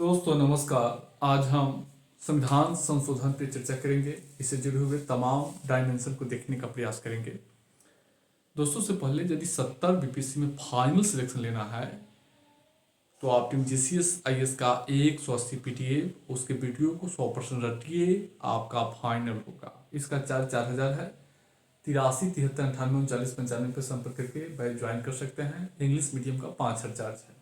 दोस्तों नमस्कार। आज हम संविधान संशोधन पर चर्चा करेंगे। इससे जुड़े हुए तमाम डायमेंशन को देखने का प्रयास करेंगे। दोस्तों से पहले यदि 70 बीपीएससी में फाइनल सिलेक्शन लेना है तो आप टीम जीसीएस आईएएस का 180 पीटीए उसके वीडियो को 100% रटिए, आपका फाइनल होगा। इसका चार्ज 4000 है। 83 73 98 39 95 पर संपर्क करके बैच ज्वाइन कर सकते हैं। इंग्लिश मीडियम का 5000 चार्ज है।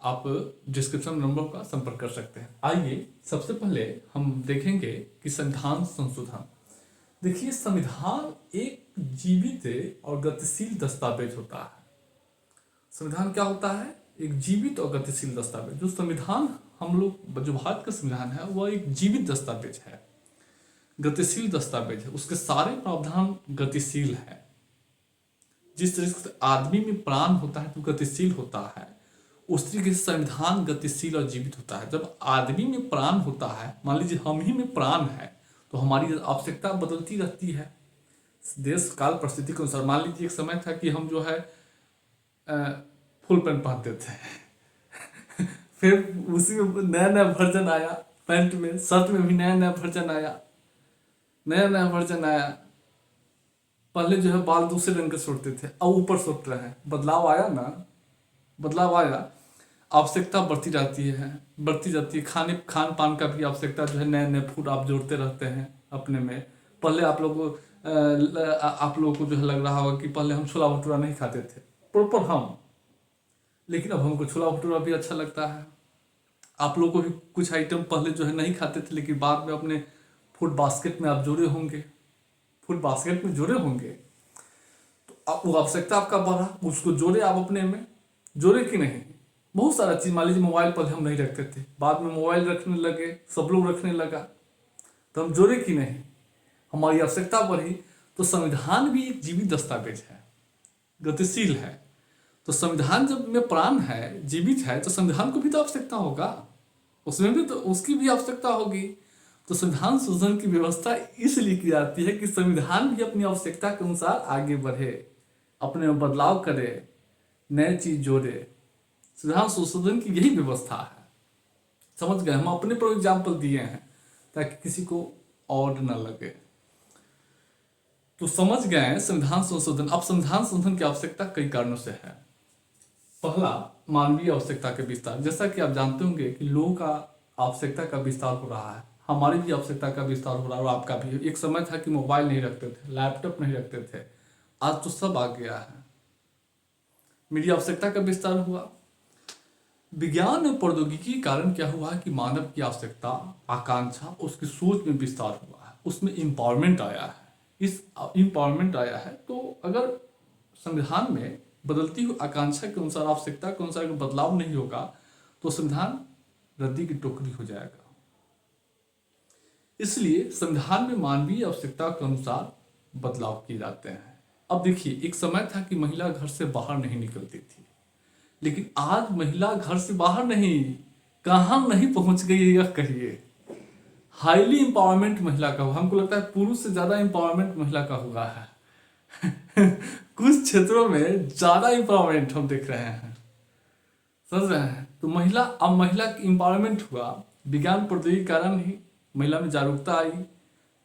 आप डिस्क्रिप्शन नंबर का संपर्क कर सकते हैं। आइए सबसे पहले हम देखेंगे कि संविधान संशोधन। देखिए, संविधान एक जीवित और गतिशील दस्तावेज होता है। संविधान क्या होता है? एक जीवित और गतिशील दस्तावेज। जो संविधान हम लोग जो भारत का संविधान है वह एक जीवित दस्तावेज है, गतिशील दस्तावेज है। उसके सारे प्रावधान गतिशील है। जिस तरीके से आदमी में प्राण होता है तो गतिशील होता है, उस तरीके से संविधान गतिशील और जीवित होता है। जब आदमी में प्राण होता है, मान लीजिए हम ही में प्राण है, तो हमारी आवश्यकता बदलती रहती है देश काल परिस्थिति के अनुसार। मान लीजिए एक समय था कि हम जो है फुल पैंट पहनते थे फिर उसी में नया नया वर्जन आया, पैंट में शर्ट में भी नया नया वर्जन आया, नया नया वर्जन आया। पहले जो है बाल दूसरे रंग के सोचते थे, अब ऊपर सोच रहे हैं। बदलाव आया ना, बदलाव आया। आवश्यकता बढ़ती जाती है, बढ़ती जाती है। खान पान का भी आवश्यकता जो है, नए नए फूड आप जोड़ते रहते हैं अपने में। पहले आप लोगों को जो है लग रहा होगा कि पहले हम छोला भटूरा नहीं खाते थे, प्रॉपर हम, लेकिन अब हमको छोला भटूरा भी अच्छा लगता है। आप लोगों को भी कुछ आइटम पहले जो है नहीं खाते थे, लेकिन बाद में अपने फूड बास्केट में आप जोड़े होंगे, फूड बास्केट में जोड़े होंगे, तो अब वो आवश्यकता आपका बढ़ा, उसको जोड़े आप अपने में, जोड़े कि नहीं। बहुत सारा चीज, मान लीजिए मोबाइल पहले हम नहीं रखते थे, बाद में मोबाइल रखने लगे, सब लोग रखने लगा, तो हम जोड़े कि नहीं, हमारी आवश्यकता बढ़ी। तो संविधान भी एक जीवित दस्तावेज है, गतिशील है। तो संविधान जब में प्राण है, जीवित है, तो संविधान को भी तो आवश्यकता होगा, उसमें भी तो उसकी भी आवश्यकता होगी। तो संविधान संशोधन की व्यवस्था इसलिए की जाती है कि संविधान भी अपनी आवश्यकता के अनुसार आगे बढ़े, अपने में बदलाव करे, नए चीज जोड़े। संविधान संशोधन की यही व्यवस्था है। समझ गए? हम अपने पर एग्जाम्पल दिए हैं ताकि किसी को और न लगे। तो समझ गए संविधान संशोधन। अब संविधान संशोधन की आवश्यकता कई कारणों से है। पहला, मानवीय आवश्यकता के विस्तार। जैसा कि आप जानते होंगे कि लोगों का आवश्यकता का विस्तार हो रहा है, हमारी भी आवश्यकता का विस्तार हो रहा है और आपका भी। एक समय था कि मोबाइल नहीं रखते थे, लैपटॉप नहीं रखते थे, आज तो सब आ गया है। मेरी आवश्यकता का विस्तार हुआ। विज्ञान और प्रौद्योगिकी के कारण क्या हुआ है कि मानव की आवश्यकता, आकांक्षा, उसकी सोच में विस्तार हुआ है, उसमें एम्पावरमेंट आया है। इस एम्पावरमेंट आया है, तो अगर संविधान में बदलती हुई आकांक्षा के अनुसार, आवश्यकता के अनुसार बदलाव नहीं होगा तो संविधान रद्दी की टोकरी हो जाएगा। इसलिए संविधान में मानवीय आवश्यकता के अनुसार बदलाव किए जाते हैं। अब देखिए, एक समय था कि महिला घर से बाहर नहीं निकलती थी, लेकिन आज महिला घर से बाहर नहीं, कहाँ नहीं पहुंच गई है यह कहिए। हाईली एम्पावरमेंट महिला का हुआ। हमको लगता है पुरुष से ज्यादा एम्पावरमेंट महिला का हुआ है कुछ क्षेत्रों में ज्यादा एम्पावरमेंट हम देख रहे हैं, समझ रहे हैं? तो महिला, अब महिला एम्पावरमेंट हुआ विज्ञान प्रौद्योगिकी के कारण ही। महिला में जागरूकता आई,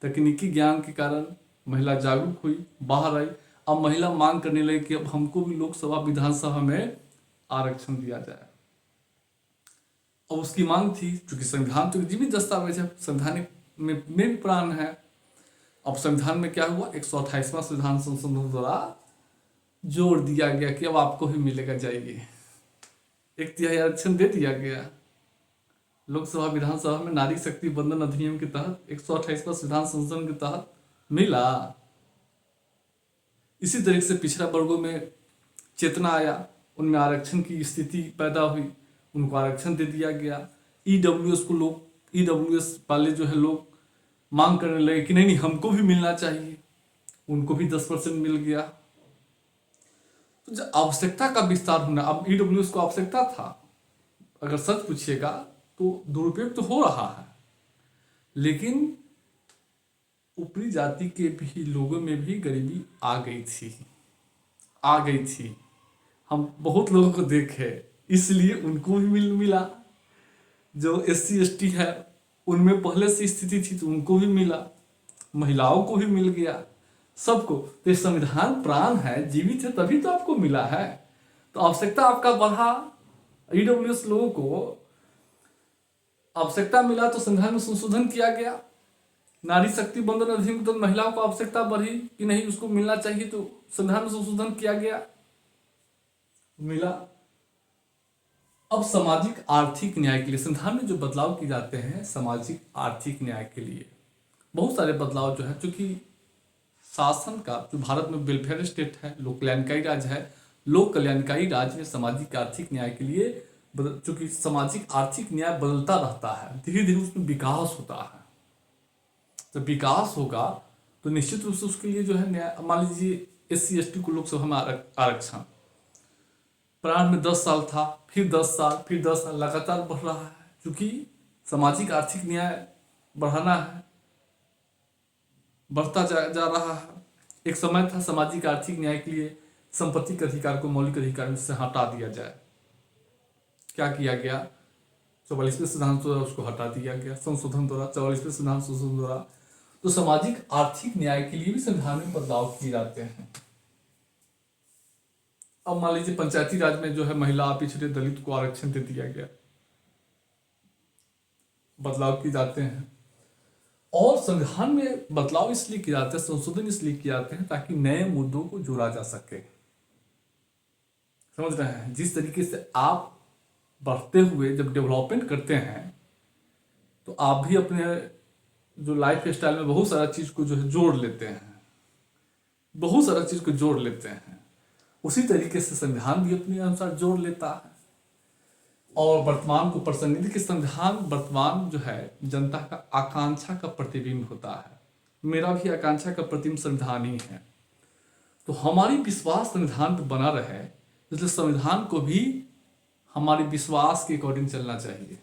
तकनीकी ज्ञान के कारण महिला जागरूक हुई, बाहर आई। अब महिला मांग करने लगी कि अब हमको भी लोकसभा विधानसभा में आरक्षण दिया जाए। और उसकी मांग थी, क्योंकि संविधान तो जीवित दस्तावेज है, संविधान में भी प्राण है। अब संविधान में क्या हुआ, 128वां संविधान संशोधन द्वारा जोड़ दिया गया कि अब आपको ही मिलेगा, जाइए। 1/3 आरक्षण दे दिया गया। लोकसभा विधानसभा में नारी शक्ति बंधन अधिनियम के तहत 128वां संविधान संशोधन के तहत मिला। इसी तरीके से पिछड़ा वर्गों में चेतना आया, उनमें आरक्षण की स्थिति पैदा हुई, उनको आरक्षण दे दिया गया। ईडब्ल्यूएस को लोग, ईडब्ल्यूएस वाले जो है लोग मांग करने लगे कि नहीं नहीं हमको भी मिलना चाहिए, उनको भी 10% मिल गया। तो जब आवश्यकता का विस्तार होना, अब ईडब्ल्यूएस को आवश्यकता था, अगर सच पूछिएगा तो दुरुपयोग तो हो रहा है, लेकिन ऊपरी जाति के भी लोगों में भी गरीबी आ गई थी। हम बहुत लोगों को देखे इसलिए उनको भी मिला। जो SC ST है उनमें पहले से स्थिति थी तो उनको भी मिला, महिलाओं को भी मिल गया, सबको। तो ये संविधान प्राण है, जीवित है, तभी तो आपको मिला है। तो आवश्यकता आपका बढ़ा, EWS लोगों को आवश्यकता मिला तो संविधान में संशोधन किया गया। नारी शक्ति बंधन अधिनियम के तहत महिलाओं को आवश्यकता बढ़ी कि नहीं उसको मिलना चाहिए, तो संविधान में संशोधन किया गया, मिला। अब सामाजिक आर्थिक न्याय के लिए संविधान में जो बदलाव किए जाते हैं, सामाजिक आर्थिक न्याय के लिए बहुत सारे बदलाव जो है, चूंकि शासन का जो भारत में वेलफेयर स्टेट है, लोक कल्याणकारी राज्य है, लोक कल्याणकारी राज्य में सामाजिक आर्थिक न्याय के लिए, चूंकि सामाजिक आर्थिक न्याय बदलता रहता है, धीरे धीरे उसमें विकास होता है। जब विकास होगा तो निश्चित रूप से उसके लिए जो है न्याय, मान लीजिए SC ST को लोकसभा में आरक्षण प्रारंभ में 10 साल था, फिर 10 साल, फिर 10 साल, लगातार बढ़ रहा है, क्योंकि सामाजिक आर्थिक न्याय बढ़ाना है, बढ़ता जा रहा है। एक समय था सामाजिक आर्थिक न्याय के लिए संपत्ति के अधिकार को मौलिक अधिकार में से हटा दिया जाए, क्या किया गया, 44वें संविधान द्वारा उसको हटा दिया गया, संशोधन द्वारा, 44वें संविधान संशोधन द्वारा। तो सामाजिक आर्थिक न्याय के लिए भी संविधान में बदलाव किए जाते हैं। अब मान लीजिए पंचायती राज में जो है महिला, पिछड़े, दलित को आरक्षण दे दिया गया, बदलाव किए जाते हैं। और संविधान में बदलाव इसलिए किए जाते हैं, संशोधन इसलिए किए जाते हैं ताकि नए मुद्दों को जोड़ा जा सके। समझ रहे हैं, जिस तरीके से आप बढ़ते हुए जब डेवलपमेंट करते हैं तो आप भी अपने जो लाइफ स्टाइल में बहुत सारा चीज को जो है जोड़ लेते हैं, बहुत सारा चीज को जोड़ लेते हैं। उसी तरीके से संविधान भी अपने अनुसार जोड़ लेता है और वर्तमान को प्रासंगिक। संविधान वर्तमान जो है जनता का आकांक्षा का प्रतिबिंब होता है। मेरा भी आकांक्षा का प्रतिबिंब संविधान ही है। तो हमारी विश्वास संविधान पर बना रहे, इसलिए संविधान को भी हमारे विश्वास के अकॉर्डिंग चलना चाहिए,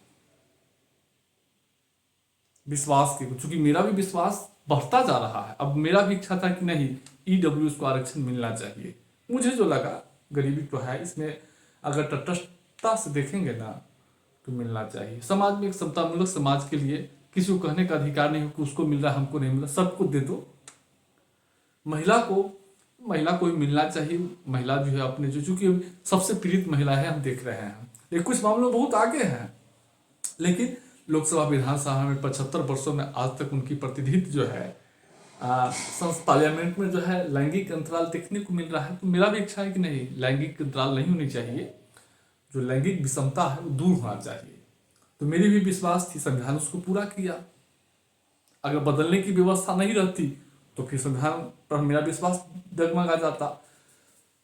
विश्वास के। चूंकि मेरा भी विश्वास बढ़ता जा रहा है, अब मेरा भी इच्छा था कि नहीं EWS को आरक्षण मिलना चाहिए। मुझे जो लगा गरीबी तो है, इसमें अगर तटस्थता से देखेंगे ना तो मिलना चाहिए। समाज में एक समतामूलक समाज के लिए किसी को कहने का अधिकार नहीं हो कि उसको मिल रहा है हमको नहीं मिल रहा, सबको दे दो। महिला को भी मिलना चाहिए। महिला जो है अपने जो, चूंकि सबसे पीड़ित महिला है, हम देख रहे हैं, लेकिन कुछ मामलों में बहुत आगे हैं, लेकिन लोकसभा विधानसभा में 75 वर्षों में आज तक उनकी प्रतिनिधित्व जो है पार्लियामेंट में जो है लैंगिक अंतराल देखने को मिल रहा है। तो मेरा भी इच्छा है कि नहीं, लैंगिक अंतराल नहीं होनी चाहिए, जो लैंगिक विषमता है वो दूर होना चाहिए। तो मेरी भी विश्वास थी, संविधान उसको पूरा किया। अगर बदलने की व्यवस्था नहीं रहती तो फिर संविधान पर मेरा विश्वास डगमगा जाता।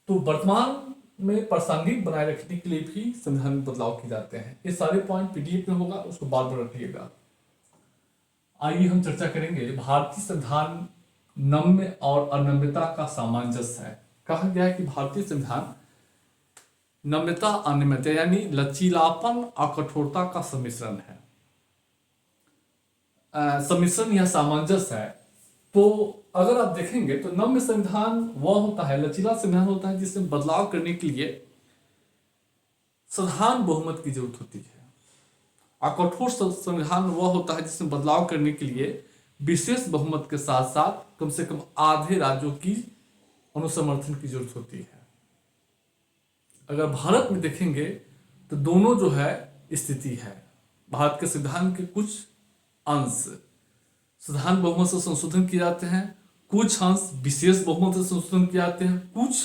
तो वर्तमान में प्रासंगिक बनाए रखने के लिए भी संविधान में बदलाव किए जाते हैं। ये सारे पॉइंट PDF में होगा, उसको बार बार रखिएगा। आइए हम चर्चा करेंगे भारतीय संविधान नम्य और अनम्यता का सामंजस्य है। कहा गया है कि भारतीय संविधान नम्यता अनम्यता यानी लचीलापन और कठोरता का सम्मिश्रण है, सम्मिश्रण या सामंजस्य है। तो अगर आप देखेंगे तो नम्य संविधान वह होता है, लचीला संविधान होता है जिसमें बदलाव करने के लिए साधारण बहुमत की जरूरत होती है, और कठोर संविधान वह होता है जिसमें बदलाव करने के लिए विशेष बहुमत के साथ साथ कम से कम आधे राज्यों की अनुसमर्थन की जरूरत होती है। अगर भारत में देखेंगे तो दोनों जो है स्थिति है। भारत के संविधान के कुछ अंश साधारण बहुमत से संशोधन किए जाते हैं, कुछ अंश विशेष बहुमत से संशोधन किए जाते हैं, कुछ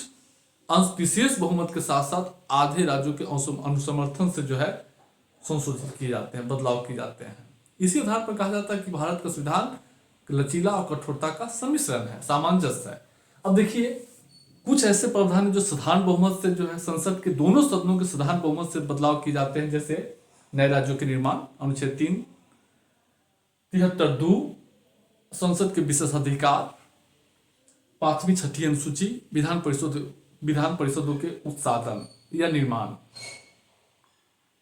अंश विशेष बहुमत के साथ साथ आधे राज्यों के अनुसमर्थन से जो है संशोधित किए जाते हैं, बदलाव किए जाते हैं। इसी आधार पर कहा जाता है कि भारत का संविधान लचीला और कठोरता का सम्मिश्रण है, सामंजस्य है। अब देखिए कुछ ऐसे प्रावधान है जो साधारण बहुमत से जो है संसद के दोनों सदनों के साधारण बहुमत से बदलाव किए जाते हैं, जैसे नए राज्यों के निर्माण, अनुच्छेद 373(2) संसद के विशेषाधिकार, 5वीं 6ठी अनुसूची, विधान परिषदों के उत्साधन या निर्माण,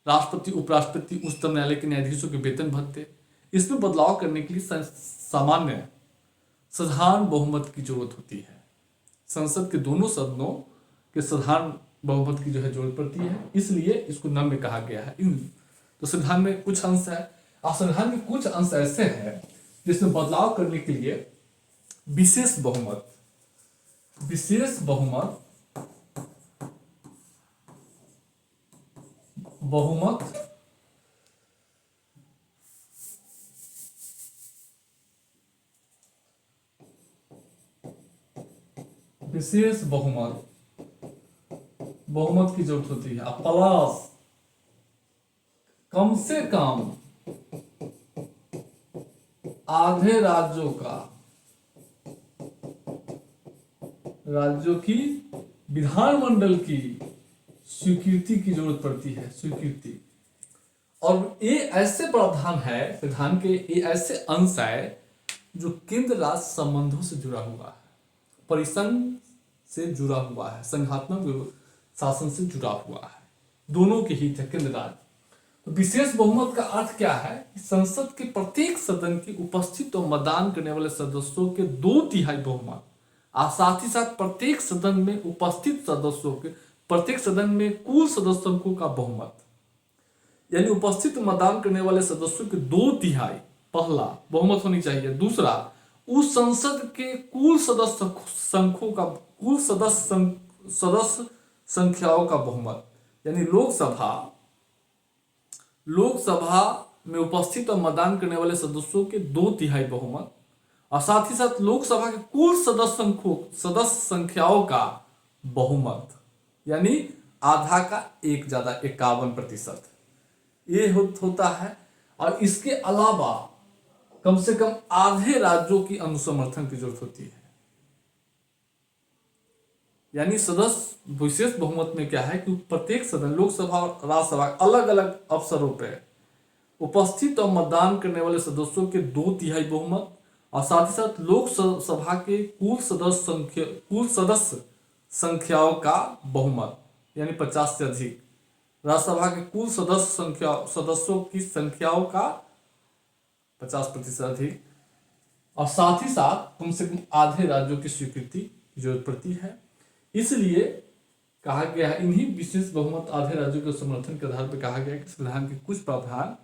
राष्ट्रपति, उपराष्ट्रपति, उच्चतम न्यायालय के न्यायाधीशों के वेतन भत्ते। इसमें बदलाव करने के लिए सामान्य साधारण बहुमत की जरूरत होती है। संसद के दोनों सदनों के साधारण बहुमत की जो है जरूरत पड़ती है, इसलिए इसको नम्य कहा गया है। इन तो संविधान में कुछ अंश है और संविधान के कुछ अंश ऐसे हैं जिसमें बदलाव करने के लिए विशेष बहुमत बहुमत विशेष बहुमत की जरूरत होती है। प्लस कम से कम आधे राज्यों की विधानमंडल की स्वीकृति की जरूरत पड़ती है, स्वीकृति। और ये ऐसे प्रावधान है संविधान के, ये ऐसे अंश है जो केंद्र राज्य संबंधों से जुड़ा हुआ है, परिसंघ से जुड़ा हुआ है, संघात्मक शासन से जुड़ा हुआ है, दोनों के हित है केंद्र राज्य। तो विशेष बहुमत का अर्थ क्या है कि संसद के प्रत्येक सदन की उपस्थित और मतदान करने वाले सदस्यों के 2/3 बहुमत और साथ ही साथ प्रत्येक सदन में उपस्थित सदस्यों के, प्रत्येक सदन में कुल सदस्यों का बहुमत, यानी उपस्थित मतदान करने वाले सदस्यों के 2/3 पहला बहुमत होनी चाहिए। दूसरा, उस संसद के कुल सदस्य संख्यों का, कुल सदस्य संख्याओं का बहुमत, यानी लोकसभा में उपस्थित और मतदान करने वाले सदस्यों के 2/3 बहुमत और साथ ही साथ लोकसभा के कुल सदस्य संख्याओं का बहुमत, यानी आधा का 1 ज्यादा 51%, ये होता है। और इसके अलावा कम से कम आधे राज्यों की अनुसमर्थन की जरूरत होती है। यानी सदस्य विशेष बहुमत में क्या है कि प्रत्येक सदन, लोकसभा और राज्यसभा अलग अलग अवसरों पर उपस्थित और मतदान करने वाले सदस्यों के 2/3 बहुमत और साथ ही साथ लोकसभा के कुल सदस्य संख्याओं का बहुमत, यानी 50 से अधिक, राज्यसभा के कुल सदस्यों की संख्याओं का 50% अधिक और साथ ही साथ कम से कम आधे राज्यों की स्वीकृति की जरूरत पड़ती है। इसलिए कहा गया है, इन्हीं विशेष बहुमत आधे राज्यों के समर्थन के आधार पर कहा गया है कि संविधान के कुछ प्रावधान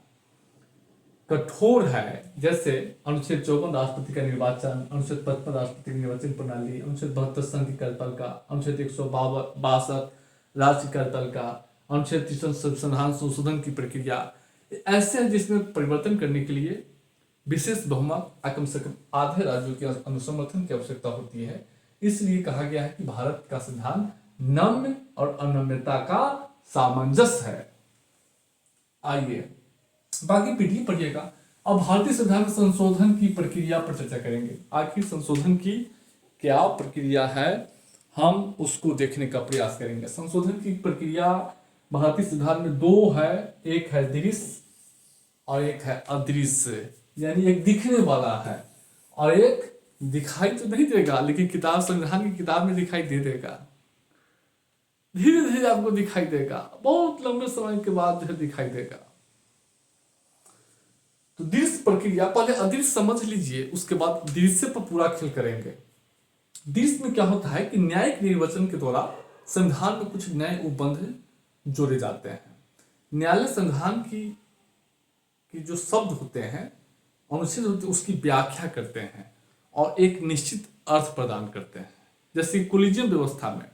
कठोर है, जैसे अनुच्छेद 54 राष्ट्रपति का निर्वाचन, अनुच्छेद 55 राष्ट्रपति की निर्वाचन प्रणाली, अनुच्छेद 72 संघ की कार्यपालिका, अनुच्छेद 162 राज्य कार्यपालिका, अनुच्छेद 63 संविधान संशोधन की प्रक्रिया, ऐसे हैं जिसमें परिवर्तन करने के लिए विशेष बहुमत कम से कम आधे राज्यों के अनुसमर्थन की आवश्यकता होती है। इसलिए कहा गया है कि भारत का संविधान नम्य और अनम्यता का सामंजस्य है। आइए बाकी पीढ़ी पढ़िएगा। अब भारतीय संविधान संशोधन की प्रक्रिया पर चर्चा करेंगे। आखिर संशोधन की क्या प्रक्रिया है, हम उसको देखने का प्रयास करेंगे। संशोधन की प्रक्रिया भारतीय संविधान में 2 है, एक है दृश्य और एक है अदृश्य, यानी एक दिखने वाला है और एक दिखाई तो नहीं देगा, लेकिन किताब, संविधान की किताब में दिखाई दे देगा, धीरे धीरे आपको दिखाई देगा, बहुत लंबे समय के बाद जो है दिखाई देगा। तो दृश्य प्रक्रिया, पहले अदृश्य समझ लीजिए, उसके बाद दृश्य पर पूरा खेल करेंगे। दृश्य में क्या होता है कि न्यायिक निर्वाचन के द्वारा संविधान में कुछ नए उपबंध जोड़े जाते हैं। न्यायालय संविधान की जो शब्द होते हैं, अनुच्छेद होते हैं, उसकी व्याख्या करते हैं और एक निश्चित अर्थ प्रदान करते हैं। जैसे कोलिजियम व्यवस्था में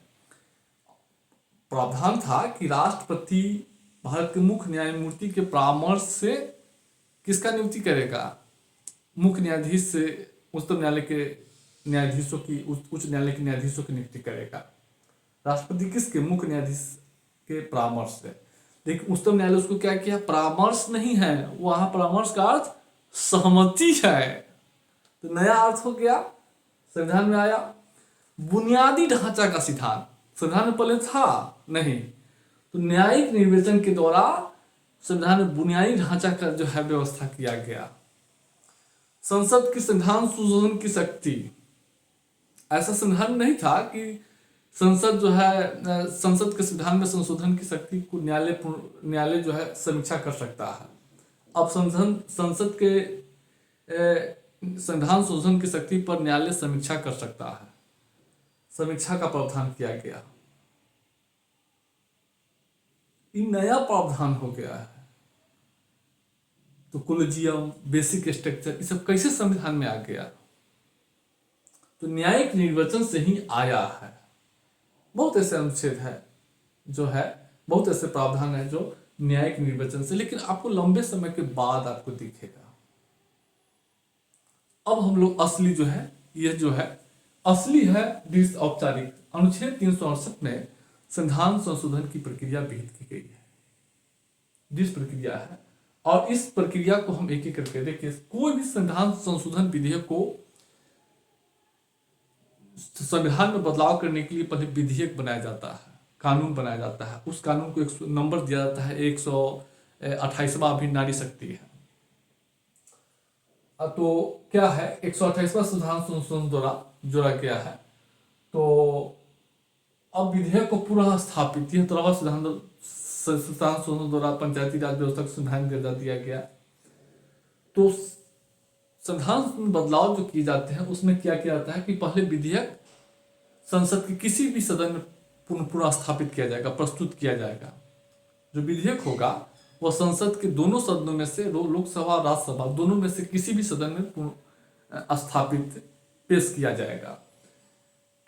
प्रावधान था कि राष्ट्रपति भारत के मुख्य न्यायमूर्ति के परामर्श से किसका नियुक्ति करेगा, मुख्य न्यायाधीश से उच्चतम न्यायालय के न्यायाधीशों की, उच्च न्यायालय के न्यायाधीशों की नियुक्ति करेगा। राष्ट्रपति किसके, मुख्य न्यायाधीश के परामर्श से। लेकिन उच्चतम न्यायालय उसको क्या किया, परामर्श नहीं है, वहां परामर्श का अर्थ सहमति है। तो नया अर्थ हो गया, संविधान में आया। बुनियादी ढांचा का सिद्धांत संविधान में पहले था नहीं, तो न्यायिक निर्वाचन के द्वारा संविधान में बुनियादी ढांचा का जो है व्यवस्था किया गया। संसद की संविधान संशोधन की शक्ति, ऐसा संविधान नहीं था कि संसद जो है, संसद के संविधान में संशोधन की शक्ति को न्यायालय जो है समीक्षा कर सकता है। अब संसद के संविधान संशोधन की शक्ति पर न्यायालय समीक्षा कर सकता है, समीक्षा का प्रावधान किया गया। ये नया प्रावधान हो गया है। तो कोलेजियम, बेसिक स्ट्रक्चर, ये सब कैसे संविधान में आ गया? तो न्यायिक निर्वाचन से ही आया है। बहुत ऐसे अनुच्छेद है जो है, बहुत ऐसे प्रावधान है जो न्यायिक निर्वाचन से, लेकिन आपको लंबे समय के बाद आपको दिखेगा। अब हम लोग असली जो है, ये जो है असली है डिस औपचारिक। अनुच्छेद 368 में संविधान संशोधन की प्रक्रिया विहित की गई है, जिस प्रक्रिया है, और इस प्रक्रिया को हम एक एक करके देखिए। कोई भी संविधान संशोधन विधेयक को संविधान में बदलाव करने के लिए पहले विधेयक बनाया जाता है, कानून बनाया जाता है। उस कानून को एक नंबर दिया जाता है, 128वां अभी नारी शक्ति है। तो क्या है, 128वां संविधान संशोधन द्वारा जोड़ा गया है। तो अब विधेयक को पूरा स्थापित, 73वां संविधान संशोधन द्वारा पंचायती राज व्यवस्था को संविधान दर्जा दिया गया। तो संविधान में बदलाव जो किए जाते हैं उसमें क्या किया जाता है कि पहले विधेयक संसद के किसी भी सदन में पुनः स्थापित किया जाएगा, प्रस्तुत किया जाएगा। जो विधेयक होगा वह संसद के दोनों सदनों में से, लोकसभा और राज्यसभा दोनों में से किसी भी सदन में स्थापित पेश किया जाएगा,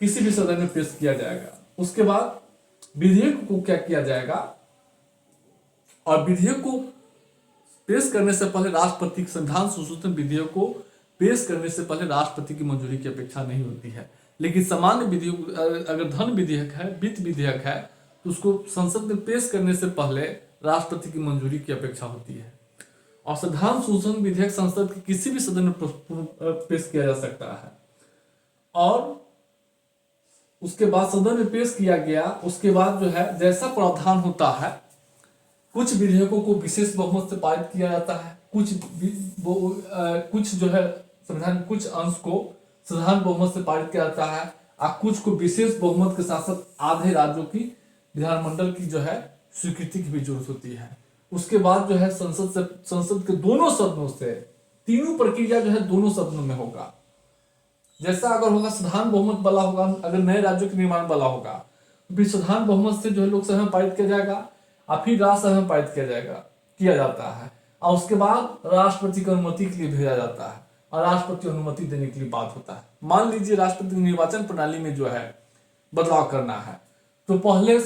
किसी भी सदन में पेश किया जाएगा। उसके बाद विधेयक को क्या किया जाएगा, और विधेयक को पेश करने से पहले राष्ट्रपति, संविधान संशोधन विधेयक को पेश करने से पहले राष्ट्रपति की मंजूरी की अपेक्षा नहीं होती है। लेकिन सामान्य विधेयक, अगर धन विधेयक है, वित्त विधेयक है, तो उसको संसद में पेश करने से पहले राष्ट्रपति की मंजूरी की अपेक्षा होती है। और संविधान संशोधन विधेयक संसद के किसी भी सदन में पेश किया जा सकता है, और उसके बाद सदन में पेश किया गया, उसके बाद जो है जैसा प्रावधान होता है, कुछ विधेयकों को विशेष बहुमत से पारित किया जाता है, कुछ जो है संविधान के कुछ अंश को साधारण बहुमत से पारित किया जाता है, और कुछ को विशेष बहुमत के साथ साथ आधे राज्यों की विधानमंडल की जो है स्वीकृति की भी जरूरत होती है। उसके बाद जो है संसद के दोनों सदनों से, तीनों प्रक्रिया जो है दोनों सदनों में होगा। जैसा अगर होगा साधारण बहुमत वाला होगा, अगर नए राज्यों के निर्माण वाला होगा, फिर साधारण बहुमत से जो है लोकसभा में पारित किया जाएगा, और फिर राज्यसभा में पारित किया जाता है, और उसके बाद राष्ट्रपति की अनुमति के लिए भेजा जाता है, और राष्ट्रपति अनुमति देने के लिए बात होता है। मान लीजिए राष्ट्रपति निर्वाचन प्रणाली में जो है बदलाव करना है, तो पहले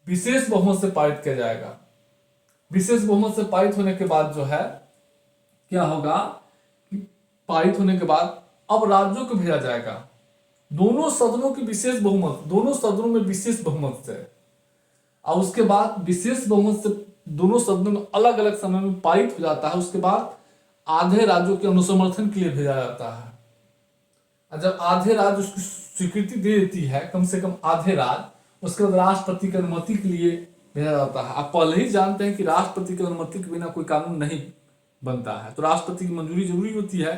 विशेष बहुमत से पारित किया जाएगा। विशेष बहुमत से पारित होने के बाद जो है क्या होगा, पारित होने के बाद अब राज्यों को भेजा जाएगा, दोनों सदनों की विशेष बहुमत, दोनों सदनों में विशेष बहुमत से, और उसके बाद विशेष बहुमत से दोनों सदनों में अलग अलग समय में पारित हो जाता है। उसके बाद आधे राज्यों के अनुसमर्थन के लिए भेजा जाता है, और जब आधे राज्य उसकी स्वीकृति दे देती है, कम से कम आधे राज्य, उसके बाद राष्ट्रपति की अनुमति के लिए भेजा जाता है। आप पहले ही जानते हैं कि राष्ट्रपति की अनुमति के बिना कोई कानून नहीं बनता है, तो राष्ट्रपति की मंजूरी जरूरी होती है,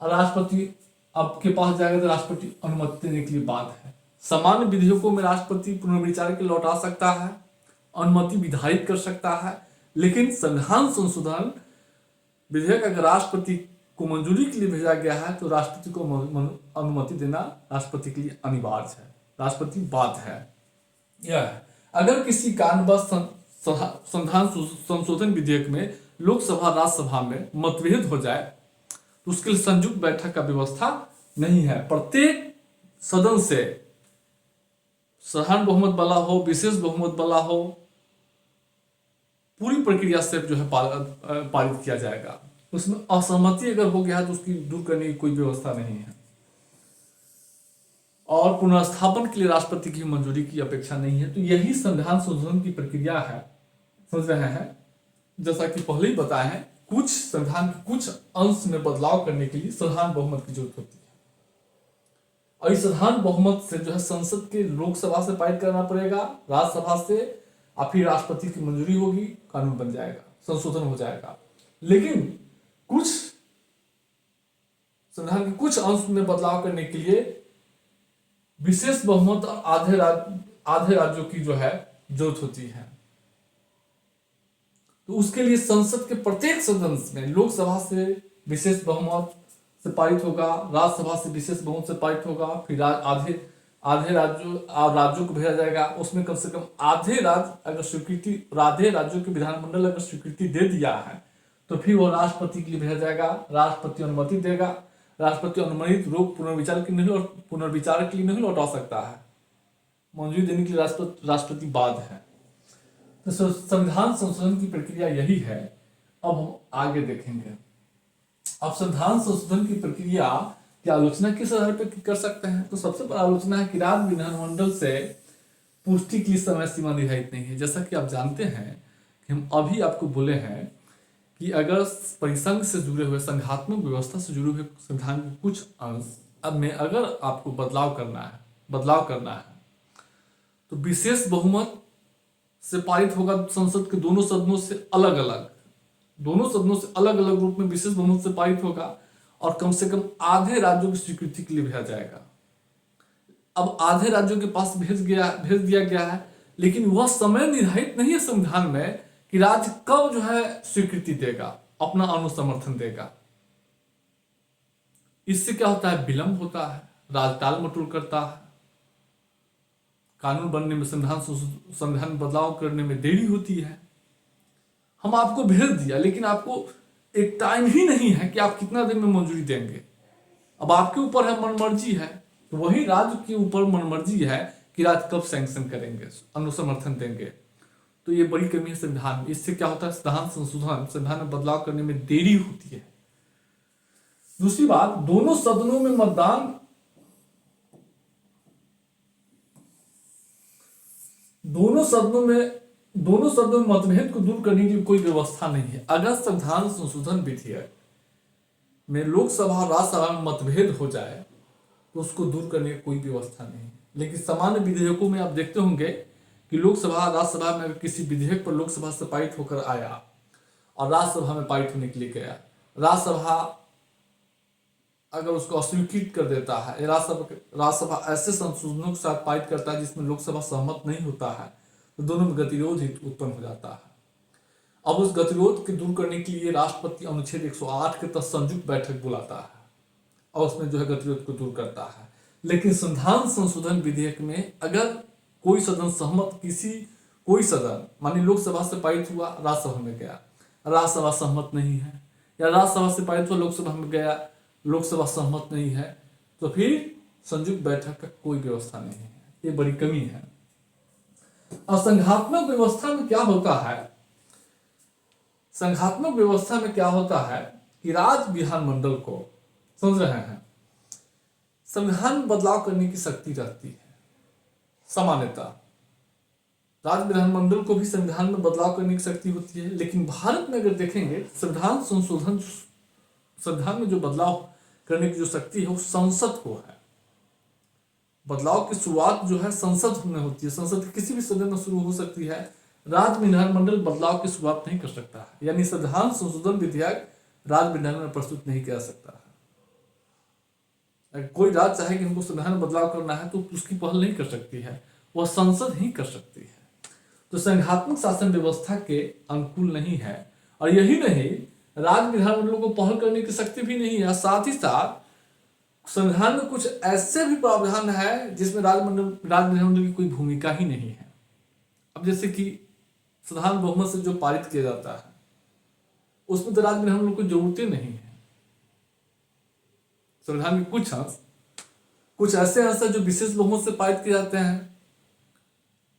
और राष्ट्रपति आपके पास जाएगा तो राष्ट्रपति अनुमति देने के लिए बात है। सामान्य विधेयकों में राष्ट्रपति पुनर्विचार के लौटा सकता है, अनुमति विधायित कर सकता है, लेकिन संविधान संशोधन विधेयक अगर राष्ट्रपति को मंजूरी के लिए भेजा गया है तो राष्ट्रपति को अनुमति देना राष्ट्रपति के लिए अनिवार्य है, राष्ट्रपति बात है। यह है, अगर किसी कारणवश संविधान संशोधन विधेयक में लोकसभा राज्यसभा में मतभेद हो जाए तो उसके लिए संयुक्त बैठक का व्यवस्था नहीं है। प्रत्येक सदन से साधारण बहुमत वाला हो, विशेष बहुमत वाला हो, पूरी प्रक्रिया से जो है पारित किया जाएगा। उसमें असहमति अगर हो गया तो उसकी दूर करने की कोई व्यवस्था नहीं है, और पुनर्स्थापन के लिए राष्ट्रपति की मंजूरी की अपेक्षा नहीं है। तो यही संविधान संशोधन की प्रक्रिया है, समझ रहे हैं। जैसा कि पहले ही बताया है, कुछ संविधान के कुछ अंश में बदलाव करने के लिए साधारण बहुमत की जरूरत होती है, और इस साधारण बहुमत से जो है संसद के लोकसभा से पारित करना पड़ेगा, राज्यसभा से, और फिर राष्ट्रपति की मंजूरी होगी, कानून बन जाएगा, संशोधन हो जाएगा। लेकिन कुछ संविधान के कुछ अंश में बदलाव करने के लिए विशेष बहुमत और आधे राज्यों की जो है जरूरत होती है। तो उसके लिए संसद के प्रत्येक सदन में लोकसभा से विशेष बहुमत से पारित होगा, राज्यसभा से विशेष बहुमत से पारित होगा, फिर आधे राज्यों को भेजा जाएगा, उसमें कम से कम आधे राज्यों के विधानमंडल अगर स्वीकृति दे दिया है तो फिर वो राष्ट्रपति के लिए भेजा जाएगा, राष्ट्रपति अनुमति देगा। राष्ट्रपति अनुमोदित रोग पुनर्विचार के लिए नहीं लौटा सकता है, मंजूरी देने के लिए राष्ट्रपति बाध्य है। तो संविधान संशोधन की प्रक्रिया यही है। अब हम आगे देखेंगे। अब संविधान संशोधन की प्रक्रिया की आलोचना किस आधार पर कर सकते हैं? तो सबसे बड़ा आलोचना है कि राज्य विधानमंडल से पुष्टि की समय सीमा निर्धारित नहीं है। जैसा कि आप जानते हैं कि हम अभी आपको बोले हैं कि अगर परिसंघ से जुड़े हुए, संघात्मक व्यवस्था से जुड़े हुए संविधान के कुछ अंश अब में अगर आपको बदलाव करना है तो विशेष बहुमत से पारित होगा। संसद के दोनों सदनों से अलग अलग रूप में विशेष बहुमत से पारित होगा और कम से कम आधे राज्यों की स्वीकृति के लिए भेजा जाएगा। अब आधे राज्यों के पास भेज दिया गया है, लेकिन वह समय निर्धारित नहीं है संविधान में कि राज्य कब जो है स्वीकृति देगा, अपना अनुसमर्थन देगा। इससे क्या होता है? विलंब होता है, राज्य टाल मटोल करता है, कानून बनने में, संविधान में बदलाव करने में देरी होती है। हम आपको भेज दिया, लेकिन आपको एक टाइम ही नहीं है कि आप कितना दिन में मंजूरी देंगे। अब आपके ऊपर है, मनमर्जी है। तो वही राज्य के ऊपर मनमर्जी है कि राज्य कब सैंक्शन करेंगे, अनुसमर्थन देंगे। तो ये बड़ी कमी है संविधान में। इससे क्या होता है? संविधान में बदलाव करने में देरी होती है। दूसरी बात, दोनों सदनों में मतभेद को दूर करने की कोई व्यवस्था नहीं है। अगर संविधान संशोधन विधेयक में लोकसभा और राज्यसभा में मतभेद हो जाए तो उसको दूर करने की कोई व्यवस्था नहीं है। लेकिन सामान्य विधेयकों में आप देखते होंगे कि लोकसभा राज्यसभा में अगर किसी विधेयक पर लोकसभा से पारित होकर आया और राज्यसभा में पारित होने के लिए गया, राज्यसभा अगर उसको अस्वीकृत कर देता है, राज्यसभा ऐसे संशोधनों के साथ पारित करता है जिसमें लोकसभा सहमत नहीं होता है, तो दोनों में गतिरोध ही उत्पन्न हो जाता है। अब उस गतिरोध के दूर करने के लिए राष्ट्रपति अनुच्छेद 108 के तहत संयुक्त बैठक बुलाता है और उसमें जो है गतिरोध को दूर करता है। लेकिन संविधान संशोधन विधेयक में अगर कोई सदन मानिए लोकसभा से पारित हुआ, राज्यसभा में गया, राज्यसभा सहमत नहीं है, या राज्यसभा से पारित हुआ, लोकसभा में गया, लोकसभा सहमत नहीं है, तो फिर संयुक्त बैठक का कोई व्यवस्था नहीं है। ये बड़ी कमी है। और संघात्मक व्यवस्था में क्या होता है कि राज्य विधानमंडल को, समझ रहे हैं, संविधान में बदलाव करने की शक्ति रहती है। सामान्यतः राज्य विधानमंडल को भी संविधान में बदलाव करने की शक्ति होती है। लेकिन भारत में अगर देखेंगे, संविधान में जो बदलाव करने की जो शक्ति है वो संसद को है। बदलाव की शुरुआत जो है संसद में होती है, संसद के किसी भी सदन में शुरू हो सकती है। राज्य विधानमंडल बदलाव की शुरुआत नहीं कर सकता है, यानी संविधान संशोधन विधेयक राज्य विधानमंडल में प्रस्तुत नहीं किया सकता है। अगर कोई राज्य चाहे कि हमको संविधान में बदलाव करना है तो उसकी पहल नहीं कर सकती है, वह संसद ही कर सकती है। तो संघात्मक शासन व्यवस्था के अनुकूल नहीं है। और यही नहीं, राज्य विधानमंडलों को पहल करने की शक्ति भी नहीं है। साथ ही साथ संविधान में कुछ ऐसे भी प्रावधान है जिसमें राज्य विधानमंडल की कोई भूमिका ही नहीं है। अब जैसे कि साधारण बहुमत से जो पारित किया जाता है उसमें तो राज्य विधानमंडल को जरूरतें नहीं है। संविधान के कुछ ऐसे अंश है जो विशेष बहुमत से पारित किए जाते हैं,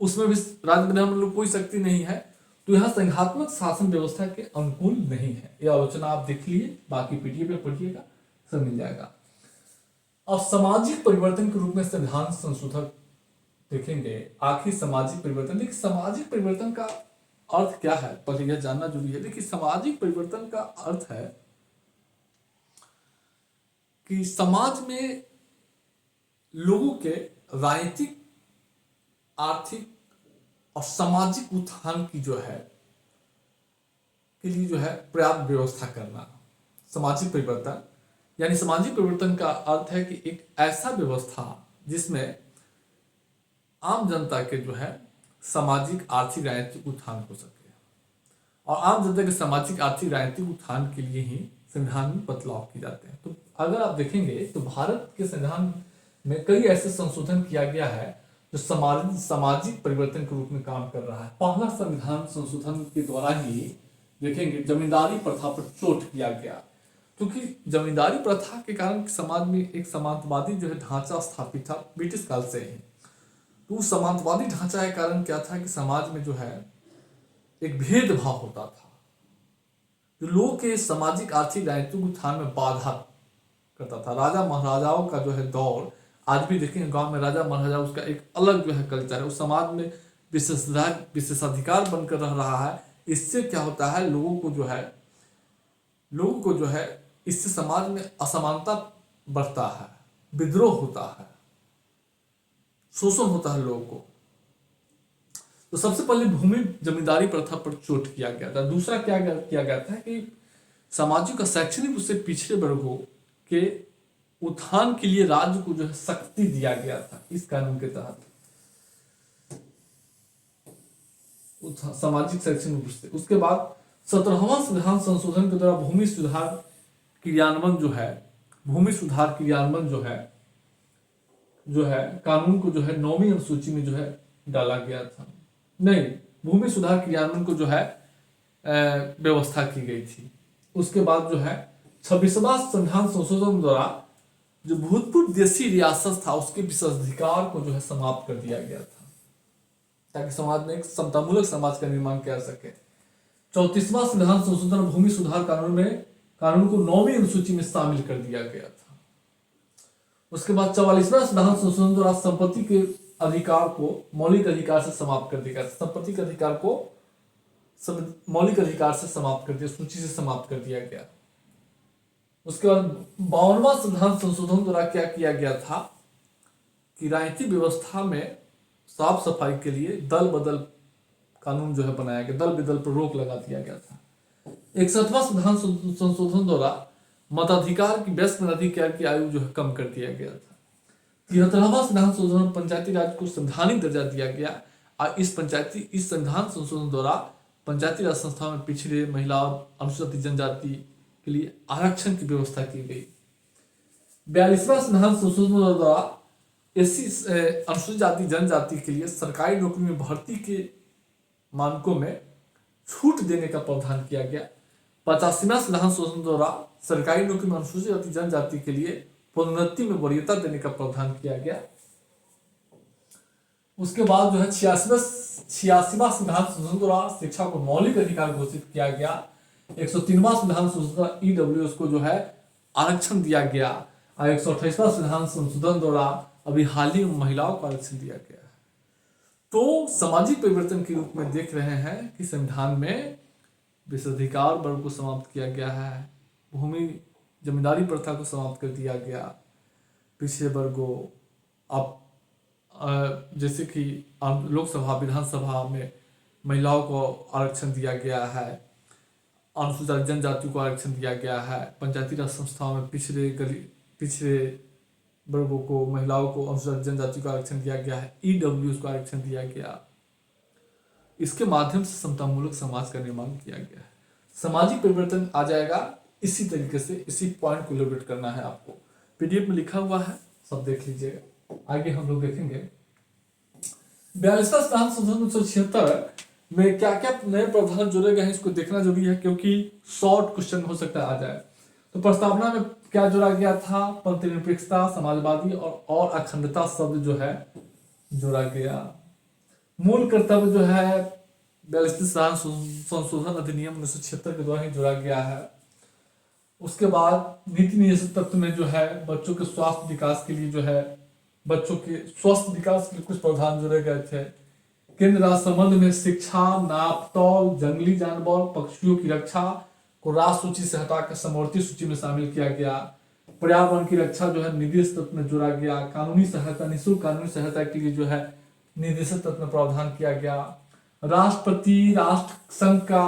उसमें भी राज्य विधानमंडल कोई शक्ति नहीं है। तो यह संघात्मक शासन व्यवस्था के अनुकूल नहीं है। यह आलोचना आप देख लिए, बाकी पीडीएफ में पढ़िएगा, सब मिल जाएगा। अब सामाजिक परिवर्तन के रूप में संविधान संशोधक देखेंगे। आखिर सामाजिक परिवर्तन, देखिए सामाजिक परिवर्तन का अर्थ क्या है, पहले यह जानना जरूरी है। देखिए सामाजिक परिवर्तन का अर्थ है कि समाज में लोगों के राजनीतिक, आर्थिक और सामाजिक उत्थान की जो है के लिए जो है पर्याप्त व्यवस्था करना। सामाजिक परिवर्तन यानी सामाजिक परिवर्तन का अर्थ है कि एक ऐसा व्यवस्था जिसमें आम जनता के जो है सामाजिक, आर्थिक, राजनीतिक उत्थान हो सके। और आम जनता के सामाजिक, आर्थिक, राजनीतिक उत्थान के लिए ही संविधान में बदलाव किए जाते हैं। तो अगर आप देखेंगे तो भारत के संविधान में कई ऐसे संशोधन किया गया है जो सामाजिक परिवर्तन के रूप में काम कर रहा है। पहला संविधान संशोधन के द्वारा ही देखेंगे जमींदारी प्रथा पर चोट किया गया, क्योंकि जमींदारी प्रथा के कारण समाज में एक सामंतवादी जो है ढांचा स्थापित था ब्रिटिश काल से ही। तो उस सामंतवादी ढांचा के कारण क्या था कि समाज में जो है एक भेदभाव होता था, जो लोगों के सामाजिक आर्थिक राजनीतिक उत्थान में बाधा करता था। राजा महाराजाओं का जो है दौर आज भी देखेंगे गांव में राजा महाराजा उसका एक अलग जो है कल्चर है, उस समाज में विशेषाधिकार बनकर रह रहा है। इससे क्या होता है लोगों को जो है इससे समाज में असमानता बढ़ता है, विद्रोह होता है, शोषण होता है लोगों को। तो सबसे पहले भूमि जमींदारी प्रथा पर चोट किया गया था। दूसरा क्या किया गया था कि सामाजिक और शैक्षणिक उससे पिछड़े वर्गों के उत्थान के लिए राज्य को जो है शक्ति दिया गया था इस कानून के तहत, सामाजिक शैक्षणिक रूप से। उसके बाद 17वां संविधान संशोधन के द्वारा भूमि सुधार क्रियान्वयन जो है कानून को जो है 9वीं अनुसूची में जो है डाला गया था। नहीं, भूमि सुधार क्रियान्वयन को जो है व्यवस्था की गई थी। उसके बाद जो है 26वां संविधान संशोधन द्वारा जो भूतपूर्व देशी रियासत था उसके विशेषाधिकार को जो है समाप्त कर दिया गया था, ताकि समाज में एक समतामूलक समाज का निर्माण किया सके। 34वां संविधान संशोधन भूमि सुधार कानून को 9वीं अनुसूची में शामिल कर दिया गया था। उसके बाद 44वां संविधान संशोधन द्वारा संपत्ति के अधिकार को मौलिक अधिकार से समाप्त कर दिया गया। संपत्ति के अधिकार को मौलिक अधिकार से समाप्त कर दिया, सूची से समाप्त कर दिया गया। उसके बाद 52वां संविधान संशोधन द्वारा क्या किया गया था कि राजनीतिक व्यवस्था में साफ सफाई के लिए दल बदल कानून जो है बनाया गया, दल बदल पर रोक लगा दिया गया था। 61वां संविधान संशोधन द्वारा मताधिकार की वयस्क मताधिकार की आयु जो है कम कर दिया गया था। 73वां संविधान संशोधन पंचायती राज को संवैधानिक दर्जा दिया गया और इस संविधान संशोधन द्वारा पंचायती राज संस्थाओं में पिछड़े महिला और अनुसूचित जनजाति के लिए आरक्षण की व्यवस्था की गई। 42वां संविधान संशोधन द्वारा अनुसूचित जाति जनजाति के लिए सरकारी नौकरी में भर्ती के मानकों में छूट देने का प्रावधान किया गया। 85वां संविधान संशोधन द्वारा सरकारी नौकरी में अनुसूचित जाति जनजाति के लिए पदोन्नति में वरीयता देने का प्रावधान किया गया। उसके बाद जो है 86वां संविधान संशोधन द्वारा शिक्षा को मौलिक अधिकार घोषित किया गया। 103वां संविधान संशोधन ईडब्ल्यूएस को जो है आरक्षण दिया गया और 128वां संविधान संशोधन द्वारा अभी हाल ही में महिलाओं को आरक्षण दिया गया है। तो सामाजिक परिवर्तन के रूप में देख रहे हैं कि संविधान में विशेषाधिकार वर्ग को समाप्त किया गया है, भूमि जमींदारी प्रथा को समाप्त कर दिया गया, पिछड़े वर्गों अब जैसे कि लोकसभा विधानसभा में महिलाओं को आरक्षण दिया गया है, अनुसूचित जनजाति को आरक्षण दिया गया है, पंचायती राज संस्थाओं में पिछड़े वर्गों को, महिलाओं को, अनुसूचित जनजाति को आरक्षण दिया गया है, ईडब्ल्यूएस को आरक्षण दिया गया। इसके माध्यम से समतामूलक समाज का निर्माण किया गया है। सामाजिक परिवर्तन आ जाएगा इसी तरीके से, इसी पॉइंट को इलेबोरेट करना है आपको। पीडीएफ में लिखा हुआ है, सब देख लीजिएगा। आगे हम लोग देखेंगे 42वां संविधान संशोधन 1976 में क्या क्या नए प्रावधान जोड़े गए हैं, इसको देखना जरूरी है क्योंकि शॉर्ट क्वेश्चन हो सकता है आ जाए। तो प्रस्तावना में क्या जोड़ा गया था? पंथनिरपेक्षता, समाजवादी और अखंडता शब्द जो है जोड़ा गया। मूल कर्तव्य जो है 42वां संशोधन अधिनियम 1976 के द्वारा ही जोड़ा गया है। उसके बाद नीति निदेशक तत्व में जो है बच्चों के स्वास्थ्य विकास के लिए जो है बच्चों के स्वस्थ विकास के लिए कुछ प्रावधान जोड़े गए थे। केंद्र राज्य संबंध में शिक्षा, नाप तौल, जंगली जानवर, पक्षियों की रक्षा को राष्ट्र सूची से हटाकर समवर्ती सूची में शामिल किया गया। पर्यावरण की रक्षा जो है निर्देश तत्व में जोड़ा गया। कानूनी सहायता, निःशुल्क कानूनी सहायता के लिए जो है निर्देशक तत्व में प्रावधान किया गया। राष्ट्रपति राष्ट्र संघ का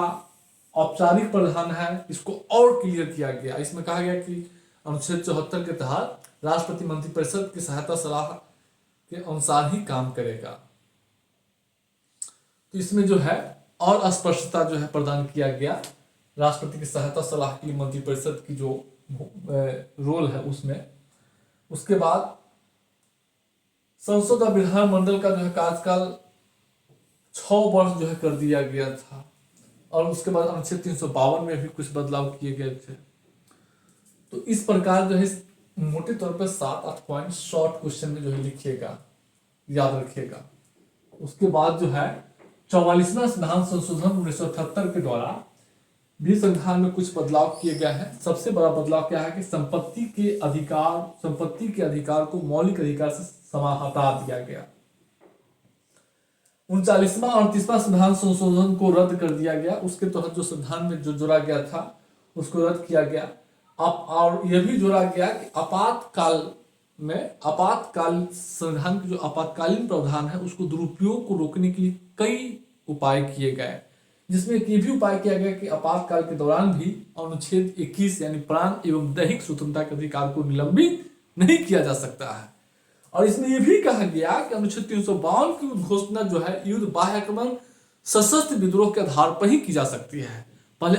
औपचारिक प्रधान है, इसको और क्लियर किया गया। इसमें कहा गया कि अनुच्छेद 74 के तहत राष्ट्रपति मंत्रिपरिषद की सहायता सलाह के अनुसार ही काम करेगा। तो इसमें जो है और स्पष्टता जो है प्रदान किया गया। राष्ट्रपति की सहायता सलाह के लिए मंत्रिपरिषद की जो रोल है उसमें। उसके बाद संसद और विधानमंडल का जो है कार्यकाल 6 वर्ष जो है कर दिया गया था, और उसके बाद अनुच्छेद 352 में भी कुछ बदलाव किए गए थे। तो इस प्रकार जो है मोटे तौर पर 7-8 पॉइंट शॉर्ट क्वेश्चन में जो है लिखिएगा, याद रखिएगा। उसके बाद जो है 44वां संविधान संशोधन 1978 के द्वारा भी संविधान में कुछ बदलाव किए गए हैं। सबसे बड़ा बदलाव क्या है कि संपत्ति के अधिकार को मौलिक अधिकार से हटा दिया गया। 39वां और 30वां संविधान संशोधन को रद्द कर दिया गया। उसके तहत जो संविधान में जो जोड़ा गया था उसको रद्द किया गया। और यह भी जोड़ा गया कि आपातकाल संविधान के जो आपातकालीन प्रावधान है उसको दुरुपयोग को रोकने के लिए कई उपाय किए गए, जिसमें ये भी उपाय किया गया कि आपातकाल के दौरान भी अनुच्छेद 21 यानी प्राण एवं दैहिक स्वतंत्रता के अधिकार को निलंबित नहीं किया जा सकता है। और इसमें यह भी कहा गया कि अनुच्छेद 352 की घोषणा जो है युद्ध, बाह्य आक्रमण, सशस्त्र विद्रोह के आधार पर ही की जा सकती है। पहले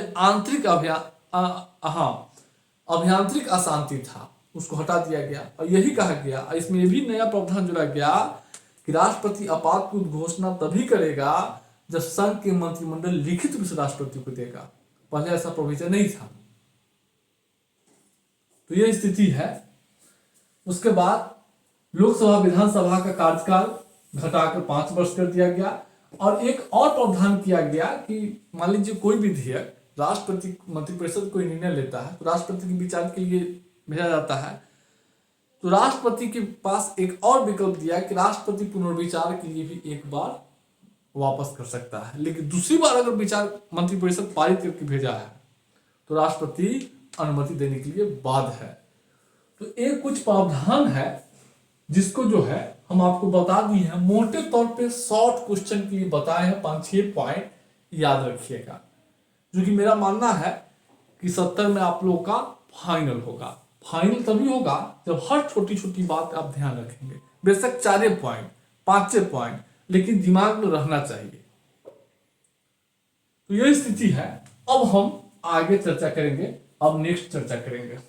अभ्यंतरिक अशांति था, उसको हटा दिया गया। और यही कहा गया, इसमें यह भी नया प्रावधान जोड़ा गया कि राष्ट्रपति आपात की घोषणा तभी करेगा जब संघ के मंत्रिमंडल लिखित रूप से राष्ट्रपति को देगा। पहले ऐसा प्रोविजन नहीं था। तो यह स्थिति है। उसके बाद लोकसभा विधानसभा का कार्यकाल घटाकर 5 वर्ष कर दिया गया। और एक और प्रावधान किया गया कि मान लीजिए कोई विधेयक राष्ट्रपति मंत्रिपरिषद कोई निर्णय लेता है तो राष्ट्रपति के विचार के लिए भेजा जाता है। तो राष्ट्रपति के पास एक और विकल्प दिया कि राष्ट्रपति पुनर्विचार के लिए भी एक बार वापस कर सकता है, लेकिन दूसरी बार अगर विचार मंत्रिपरिषद पारित करके भेजा है तो राष्ट्रपति अनुमति देने के लिए बाध्य है। तो एक कुछ प्रावधान है जिसको जो है हम आपको बता दिए हैं, मोटे तौर पे शॉर्ट क्वेश्चन के लिए बताए हैं। 5-6 पॉइंट याद रखिएगा, जो कि मेरा मानना है कि 70 में आप लोगों का फाइनल होगा। फाइनल तभी होगा जब हर छोटी छोटी बात आप ध्यान रखेंगे। बेशक 4 पॉइंट 5 पॉइंट, लेकिन दिमाग में रहना चाहिए। तो यह स्थिति है। अब हम आगे चर्चा करेंगे, अब नेक्स्ट चर्चा करेंगे।